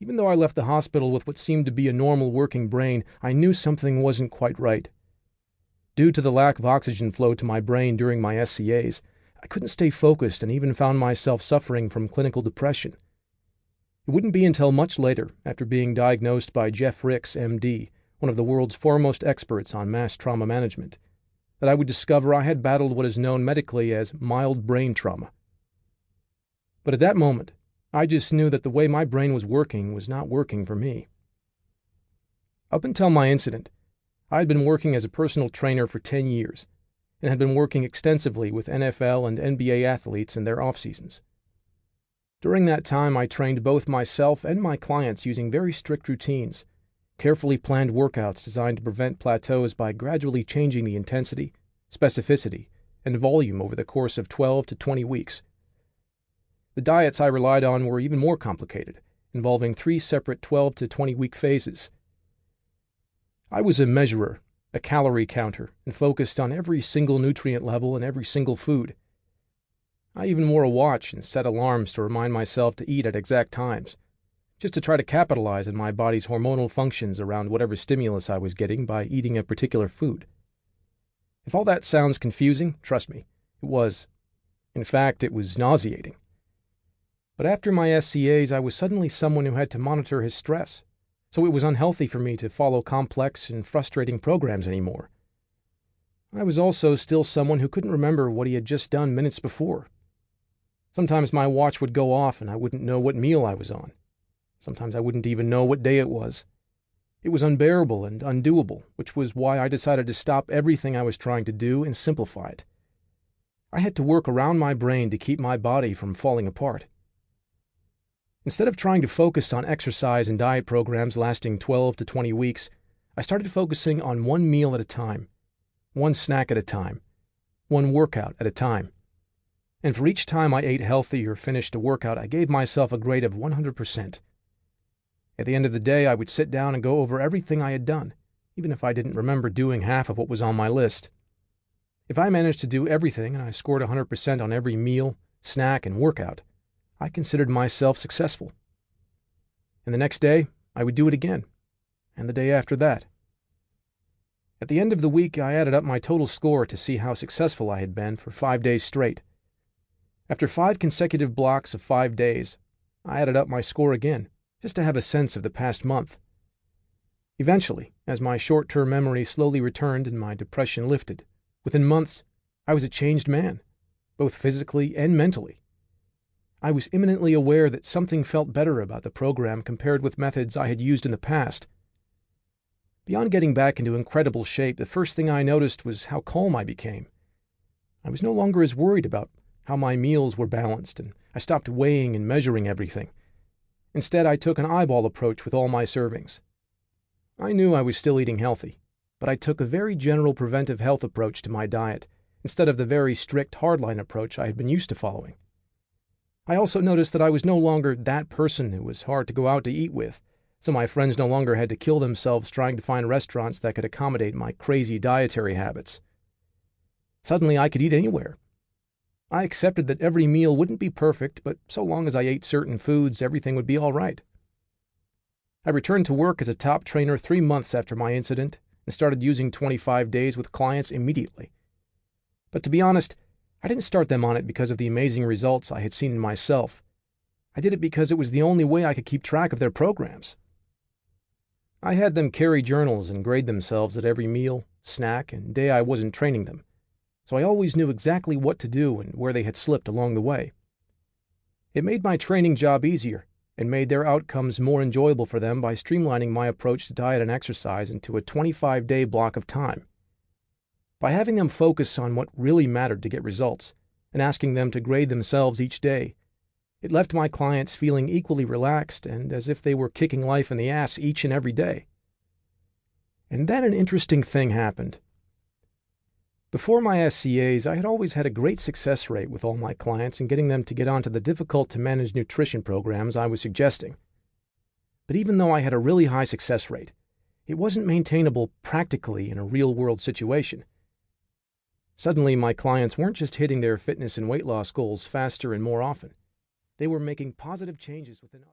Even though I left the hospital with what seemed to be a normal working brain, I knew something wasn't quite right. Due to the lack of oxygen flow to my brain during my SCAs, I couldn't stay focused and even found myself suffering from clinical depression. It wouldn't be until much later, after being diagnosed by Jeff Ricks, MD, one of the world's foremost experts on mass trauma management, that I would discover I had battled what is known medically as mild brain trauma. But at that moment, I just knew that the way my brain was not working for me. Up until my incident, I had been working as a personal trainer for 10 years and had been working extensively with NFL and NBA athletes in their off-seasons. During that time, I trained both myself and my clients using very strict routines, carefully planned workouts designed to prevent plateaus by gradually changing the intensity, specificity, and volume over the course of 12 to 20 weeks. The diets I relied on were even more complicated, involving 3 separate 12 to 20-week phases. I was a measurer, a calorie counter, and focused on every single nutrient level in every single food. I even wore a watch and set alarms to remind myself to eat at exact times, just to try to capitalize on my body's hormonal functions around whatever stimulus I was getting by eating a particular food. If all that sounds confusing, trust me, it was. In fact, it was nauseating. But after my SCAs, I was suddenly someone who had to monitor his stress, so it was unhealthy for me to follow complex and frustrating programs anymore. I was also still someone who couldn't remember what he had just done minutes before. Sometimes my watch would go off and I wouldn't know what meal I was on. Sometimes I wouldn't even know what day it was. It was unbearable and undoable, which was why I decided to stop everything I was trying to do and simplify it. I had to work around my brain to keep my body from falling apart. Instead of trying to focus on exercise and diet programs lasting 12 to 20 weeks, I started focusing on one meal at a time, one snack at a time, one workout at a time. And for each time I ate healthy or finished a workout, I gave myself a grade of 100%. At the end of the day, I would sit down and go over everything I had done, even if I didn't remember doing half of what was on my list. If I managed to do everything and I scored 100% on every meal, snack, and workout, I considered myself successful. And the next day, I would do it again, and the day after that. At the end of the week, I added up my total score to see how successful I had been for 5 days straight. After 5 consecutive blocks of 5 days, I added up my score again, just to have a sense of the past month. Eventually, as my short-term memory slowly returned and my depression lifted, within months, I was a changed man, both physically and mentally. I was imminently aware that something felt better about the program compared with methods I had used in the past. Beyond getting back into incredible shape, the first thing I noticed was how calm I became. I was no longer as worried about how my meals were balanced, and I stopped weighing and measuring everything. Instead, I took an eyeball approach with all my servings. I knew I was still eating healthy, but I took a very general preventive health approach to my diet, instead of the very strict hardline approach I had been used to following. I also noticed that I was no longer that person who was hard to go out to eat with, so my friends no longer had to kill themselves trying to find restaurants that could accommodate my crazy dietary habits. Suddenly, I could eat anywhere. I accepted that every meal wouldn't be perfect, but so long as I ate certain foods, everything would be all right. I returned to work as a top trainer 3 months after my incident and started using 25 days with clients immediately. But to be honest, I didn't start them on it because of the amazing results I had seen in myself. I did it because it was the only way I could keep track of their programs. I had them carry journals and grade themselves at every meal, snack, and day I wasn't training them, so I always knew exactly what to do and where they had slipped along the way. It made my training job easier and made their outcomes more enjoyable for them by streamlining my approach to diet and exercise into a 25-day block of time. By having them focus on what really mattered to get results and asking them to grade themselves each day, it left my clients feeling equally relaxed and as if they were kicking life in the ass each and every day. And then an interesting thing happened. Before my SCAs, I had always had a great success rate with all my clients in getting them to get onto the difficult-to-manage nutrition programs I was suggesting. But even though I had a really high success rate, it wasn't maintainable practically in a real-world situation. Suddenly, my clients weren't just hitting their fitness and weight loss goals faster and more often. They were making positive changes within others.